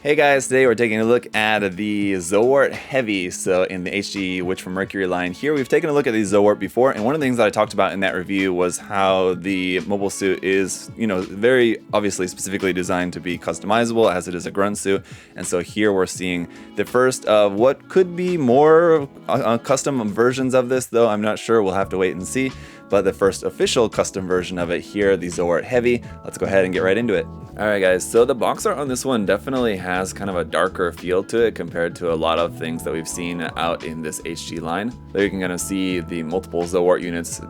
Hey guys, today we're taking a look at the Zowort Heavy, so in the HG Witch from Mercury line here. We've taken a look at the Zowort before, and one of the things that I talked about in that review was how the mobile suit is, very obviously specifically designed to be customizable as it is a grunt suit. And so here we're seeing the first of what could be more custom versions of this, though I'm not sure, we'll have to wait and see. But the first official custom version of it here, the Zowort Heavy. Let's go ahead and get right into it. Alright guys, so the box art on this one definitely has kind of a darker feel to it compared to a lot of things that we've seen out in this HG line. There you can kind of see the multiple Zowort units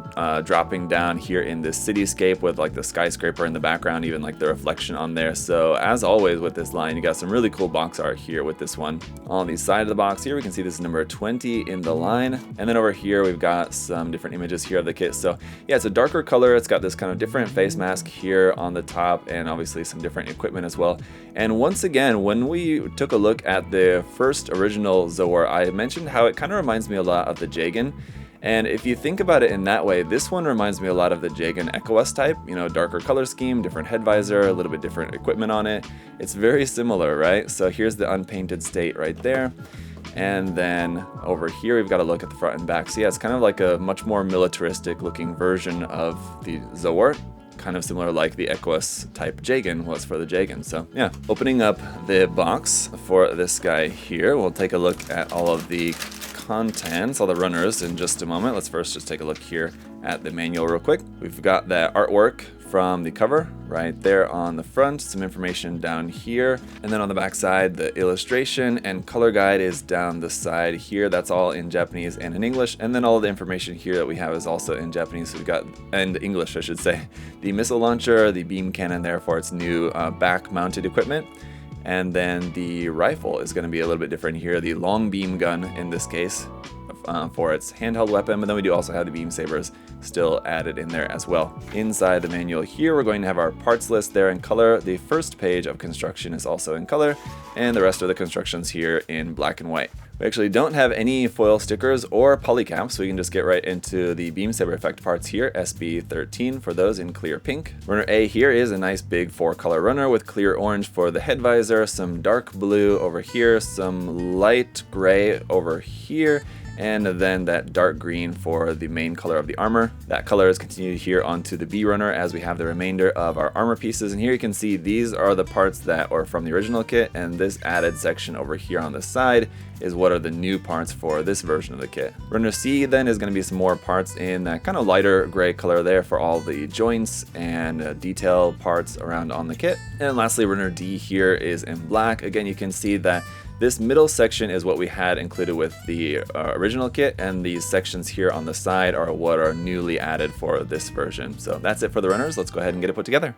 dropping down here in this cityscape with like the skyscraper in the background, even like the reflection on there. So as always with this line, you got some really cool box art here with this one. On the side of the box here, we can see this is number 20 in the line. And then over here, we've got some different images here of the kit. So yeah, it's a darker color. It's got this kind of different face mask here on the top and obviously some different equipment as well. And once again, when we took a look at the first original Zowort, I mentioned how it kind of reminds me a lot of the Jagan. And if you think about it in that way, this one reminds me a lot of the Jagan EcoS type, darker color scheme, different head visor, a little bit different equipment on it. It's very similar, right? So here's the unpainted state right there. And then over here, we've got to look at the front and back. So yeah, it's kind of like a much more militaristic looking version of the Zowort. Kind of similar like the EcoS type Jagan was for the Jagan. So yeah, opening up the box for this guy here, we'll take a look at all of the contents, all the runners in just a moment. Let's first just take a look here at the manual real quick. We've got that artwork from the cover right there on the front, some information down here, and then on the back side the illustration and color guide is down the side here. That's all in Japanese and in English, and then all of the information here that we have is also in Japanese. So we've got, and English I should say, the missile launcher, the beam cannon there for its new back mounted equipment. And then the rifle is going to be a little bit different here, the long beam gun in this case for its handheld weapon, but then we do also have the beam sabers still added in there as well. Inside the manual here, we're going to have our parts list there in color. The first page of construction is also in color, and the rest of the constructions here in black and white. We actually don't have any foil stickers or polycaps, so we can just get right into the beam saber effect parts here, SB13 for those in clear pink. Runner A here is a nice big 4-color runner with clear orange for the head visor, some dark blue over here, some light gray over here, and then that dark green for the main color of the armor. That color is continued here onto the B runner as we have the remainder of our armor pieces. And here you can see these are the parts that are from the original kit, and this added section over here on the side is what are the new parts for this version of the kit. Runner C then is going to be some more parts in that kind of lighter gray color there for all the joints and detail parts around on the kit. And lastly, runner D here is in black. Again, you can see that this middle section is what we had included with the original kit, and these sections here on the side are what are newly added for this version. So that's it for the runners. Let's go ahead and get it put together.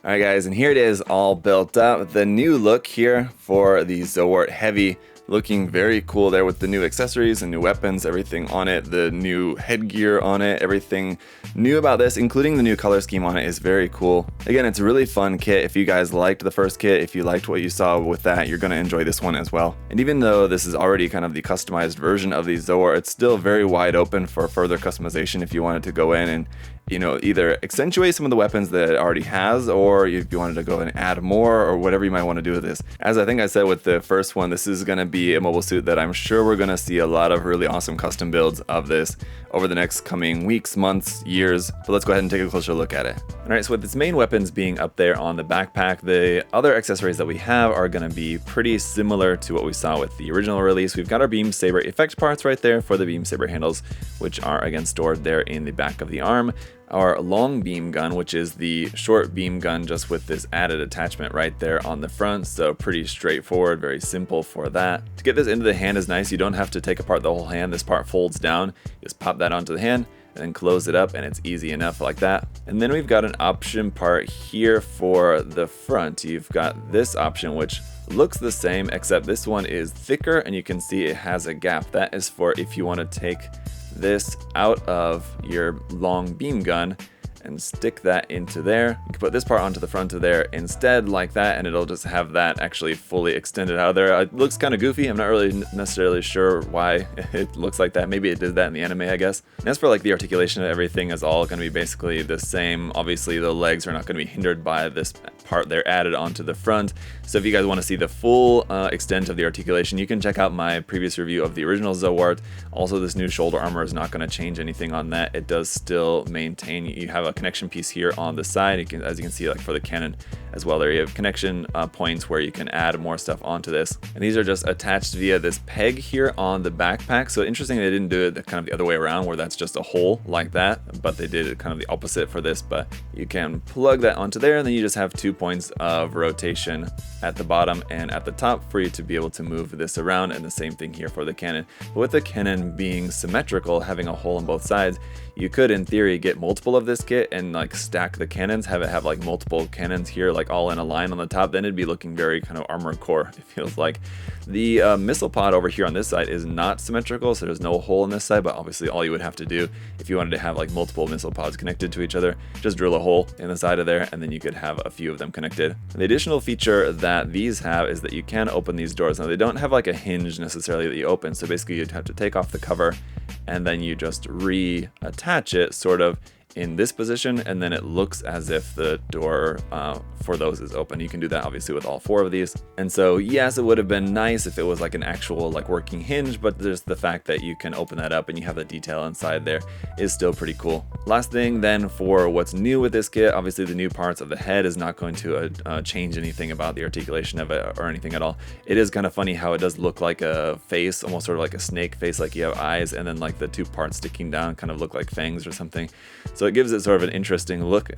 Alright guys, and here it is all built up. The new look here for the Zowort Heavy. Looking very cool there with the new accessories and new weapons, everything on it, the new headgear on it, everything new about this, including the new color scheme on it, is very cool. Again, it's a really fun kit. If you guys liked the first kit, if you liked what you saw with that, you're going to enjoy this one as well. And even though this is already kind of the customized version of the Zowort, it's still very wide open for further customization if you wanted to go in and either accentuate some of the weapons that it already has, or if you wanted to go and add more, or whatever you might want to do with this. As I think I said with the first one, this is going to be a mobile suit that I'm sure we're going to see a lot of really awesome custom builds of this over the next coming weeks, months, years. But let's go ahead and take a closer look at it. Alright, so with its main weapons being up there on the backpack, the other accessories that we have are going to be pretty similar to what we saw with the original release. We've got our beam saber effect parts right there for the beam saber handles, which are again stored there in the back of the arm. Our long beam gun, which is the short beam gun just with this added attachment right there on the front, so pretty straightforward, very simple for that. To get this into the hand is nice. You don't have to take apart the whole hand. This part folds down. Just pop that onto the hand and then close it up, and it's easy enough like that. And then we've got an option part here for the front. You've got this option which looks the same, except this one is thicker and you can see it has a gap. That is for if you want to take this out of your long beam gun and stick that into there. You can put this part onto the front of there instead like that, and it'll just have that actually fully extended out of there. It looks kind of goofy. I'm not really necessarily sure why it looks like that. Maybe it did that in the anime, I guess. And as for like the articulation of everything is all going to be basically the same. Obviously the legs are not going to be hindered by this part there added onto the front. So if you guys want to see the full extent of the articulation, you can check out my previous review of the original Zowort. Also, this new shoulder armor is not going to change anything on that. It does still maintain, you have a connection piece here on the side, as you can see, like for the cannon as well. There you have connection points where you can add more stuff onto this, and these are just attached via this peg here on the backpack. So interesting, they didn't do it kind of the other way around where that's just a hole like that, but they did it kind of the opposite for this. But you can plug that onto there, and then you just have 2 points of rotation at the bottom and at the top for you to be able to move this around, and the same thing here for the cannon. But with the cannon being symmetrical, having a hole on both sides, you could in theory get multiple of this kit and like stack the cannons, have it have like multiple cannons here like all in a line on the top. Then it'd be looking very kind of armored core, it feels like. The missile pod over here on this side is not symmetrical, so there's no hole in this side, but obviously all you would have to do if you wanted to have like multiple missile pods connected to each other, just drill a hole in the side of there, and then you could have a few of them connected. The additional feature that these have is that you can open these doors. Now they don't have like a hinge necessarily that you open, so basically you'd have to take off the cover and then you just reattach it sort of in this position, and then it looks as if the door for those is open. You can do that obviously with all 4 of these. And so yes, it would have been nice if it was like an actual like working hinge, but there's the fact that you can open that up and you have the detail inside there is still pretty cool. Last thing then for what's new with this kit, obviously the new parts of the head is not going to change anything about the articulation of it or anything at all. It is kind of funny how it does look like a face, almost sort of like a snake face, like you have eyes, and then like the 2 parts sticking down kind of look like fangs or something. So it gives it sort of an interesting look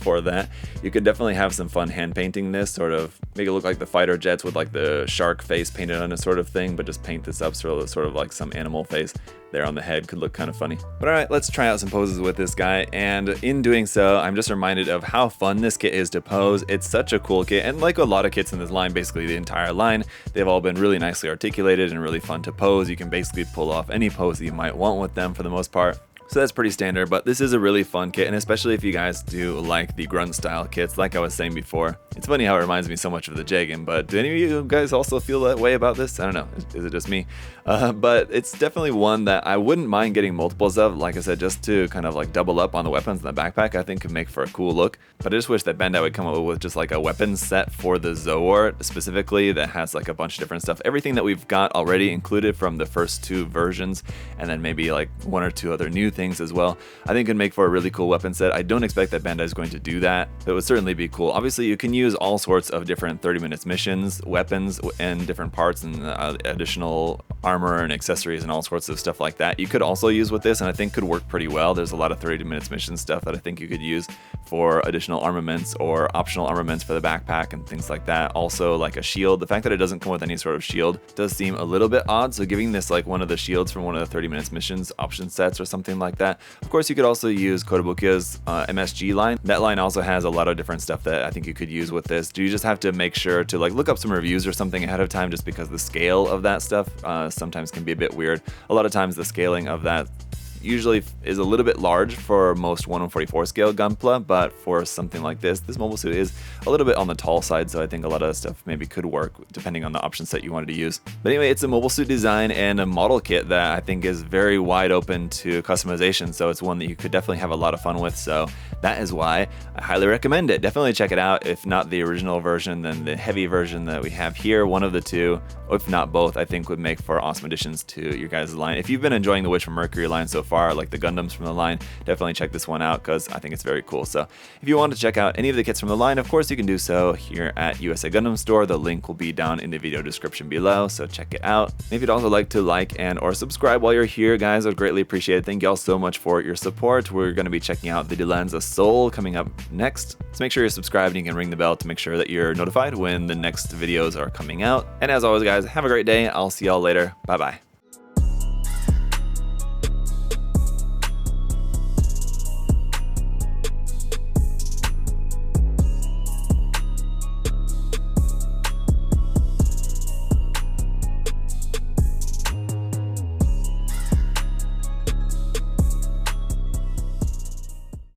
for that. You could definitely have some fun hand painting this, sort of make it look like the fighter jets with like the shark face painted on a sort of thing, but just paint this up sort of like some animal face there on the head. Could look kind of funny. But alright, let's try out some poses with this guy, and in doing so, I'm just reminded of how fun this kit is to pose. It's such a cool kit, and like a lot of kits in this line, basically the entire line, they've all been really nicely articulated and really fun to pose. You can basically pull off any pose that you might want with them for the most part. So that's pretty standard, but this is a really fun kit, and especially if you guys do like the grunt style kits, like I was saying before. It's funny how it reminds me so much of the Jagan, but do any of you guys also feel that way about this? I don't know, is it just me? But it's definitely one that I wouldn't mind getting multiples of, like I said, just to kind of like double up on the weapons in the backpack. I think could make for a cool look, but I just wish that Bandai would come up with just like a weapons set for the Zowort specifically that has like a bunch of different stuff. Everything that we've got already included from the first 2 versions, and then maybe like 1 or 2 other new things as well. I think could make for a really cool weapon set. I don't expect that Bandai is going to do that, but it would certainly be cool. Obviously, you can use all sorts of different 30 minutes missions, weapons, and different parts, and additional armor and accessories and all sorts of stuff like that. You could also use with this, and I think could work pretty well. There's a lot of 30 minutes mission stuff that I think you could use for additional armaments or optional armaments for the backpack and things like that. Also, like a shield. The fact that it doesn't come with any sort of shield does seem a little bit odd, so giving this like one of the shields from one of the 30 minutes missions option sets or something like that. Of course, you could also use Kotobukiya's MSG line. That line also has a lot of different stuff that I think you could use with this. You just have to make sure to like look up some reviews or something ahead of time, just because the scale of that stuff sometimes can be a bit weird. A lot of times the scaling of that usually is a little bit large for most 1/144 scale Gunpla, but for something like this mobile suit is a little bit on the tall side, so I think a lot of that stuff maybe could work depending on the option set you wanted to use. But anyway, it's a mobile suit design and a model kit that I think is very wide open to customization, so it's one that you could definitely have a lot of fun with, so that is why I highly recommend it. Definitely check it out. If not the original version, then the heavy version that we have here, one of the 2, if not both, I think would make for awesome additions to your guys' line. If you've been enjoying the Witch from Mercury line so far, like the Gundams from the line, definitely check this one out because I think it's very cool. So if you want to check out any of the kits from the line, of course you can do so here at USA Gundam Store. The link will be down in the video description below, so check it out. If you'd also like to like and or subscribe while you're here, guys, I'd greatly appreciate it. Thank you all so much for your support. We're going to be checking out the Delenza Soul coming up next, so make sure you're subscribed and you can ring the bell to make sure that you're notified when the next videos are coming out. And as always, guys, have a great day. I'll see y'all later. Bye bye.